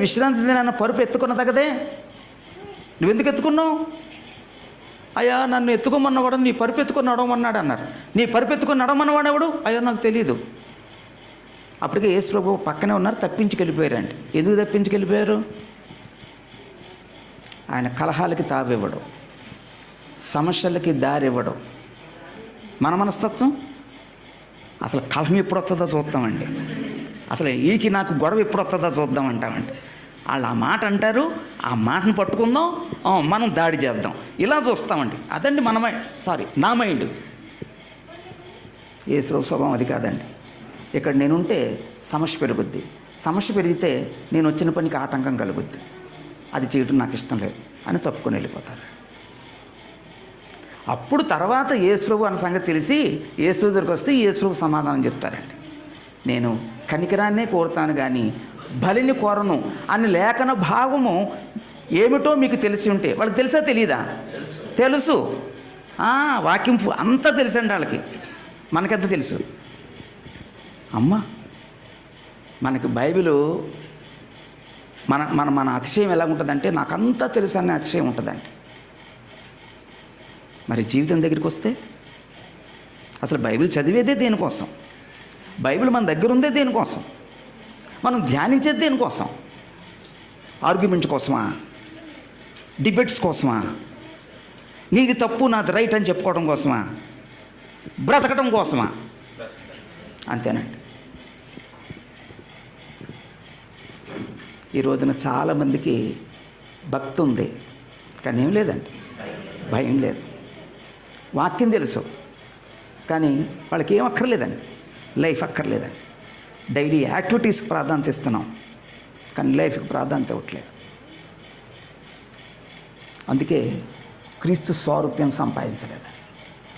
విశ్రాంతి దినాన పరుపు ఎత్తుకున్న తగదే, నువ్వెందుకు ఎత్తుకున్నావు? అయ్యా నన్ను ఎత్తుకోమన్నవాడు నీ పరుపు ఎత్తుకొని నడవమన్నాడు అన్నారు. నీ పరుపు ఎత్తుకొని నడవమన్నవాడు ఎవడు? అయ్యా నాకు తెలియదు. అప్పటికే యేసు ప్రభు పక్కనే ఉన్నారు, తప్పించుకెళ్ళిపోయారండి. ఎందుకు తప్పించుకెళ్ళిపోయారు? ఆయన కలహాలకి తావివ్వడు, సమస్యలకి దారి ఇవ్వడు. మన మనస్తత్వం అసలు కలహం ఎప్పుడు వస్తుందో చూద్దామండి, అసలు ఈకి నాకు గొడవ ఎప్పుడు వస్తుందో చూద్దామంటామండి. వాళ్ళు ఆ మాట అంటారు, ఆ మాటను పట్టుకుందాం, మనం దాడి చేద్దాం, ఇలా చూస్తామండి. అదండి నా మైండ్. యేసు స్వభావం అది కాదండి. ఇక్కడ నేనుంటే సమస్య పెరుగుద్ది, సమస్య పెరిగితే నేను వచ్చిన పనికి ఆటంకం కలుగుద్ది, అది చేయడం నాకు ఇష్టం లేదు అని తప్పుకొని వెళ్ళిపోతారు. అప్పుడు తర్వాత యేసు ప్రభు అన్న సంగతి తెలిసి యేసు ప్రభు దగ్గరికి వస్తే యేసు ప్రభు సమాధానం చెప్తారండి. నేను కనికరాన్నే కోరుతాను కానీ బలిని కోరను అని లేఖన భాగము ఏమిటో మీకు తెలిసి ఉంటే, వాళ్ళకి తెలుసా తెలియదా? తెలుసు. వాక్యం అంతా తెలుసండి వాళ్ళకి, మనకెంత తెలుసు. అమ్మ మనకి బైబిలు మన అతిశయం ఎలా ఉంటుందంటే నాకంతా తెలుసు అనే అతిశయం ఉంటుందండి. మరి జీవితం దగ్గరికి వస్తే అసలు బైబిల్ చదివేదే దేనికోసం? బైబిల్ మన దగ్గర ఉందే దేనికోసం? మనం ధ్యానించేది దేనికోసం? ఆర్గ్యుమెంట్స్ కోసమా? డిబేట్స్ కోసమా? నీది తప్పు నాది రైట్ అని చెప్పుకోవడం కోసమా? బ్రతకడం కోసమా? అంతేనండి. ఈ రోజున చాలామందికి భక్తి ఉంది కానీ ఏం లేదండి, భయం లేదు. వాక్యం తెలుసు కానీ వాళ్ళకి ఏం అక్కర్లేదండి, లైఫ్ అక్కర్లేదండి. డైలీ యాక్టివిటీస్కి ప్రాధాన్యత ఇస్తున్నాం కానీ లైఫ్కి ప్రాధాన్యత ఇవ్వట్లేదు. అందుకే క్రీస్తు స్వారూప్యం సంపాదించలేదు.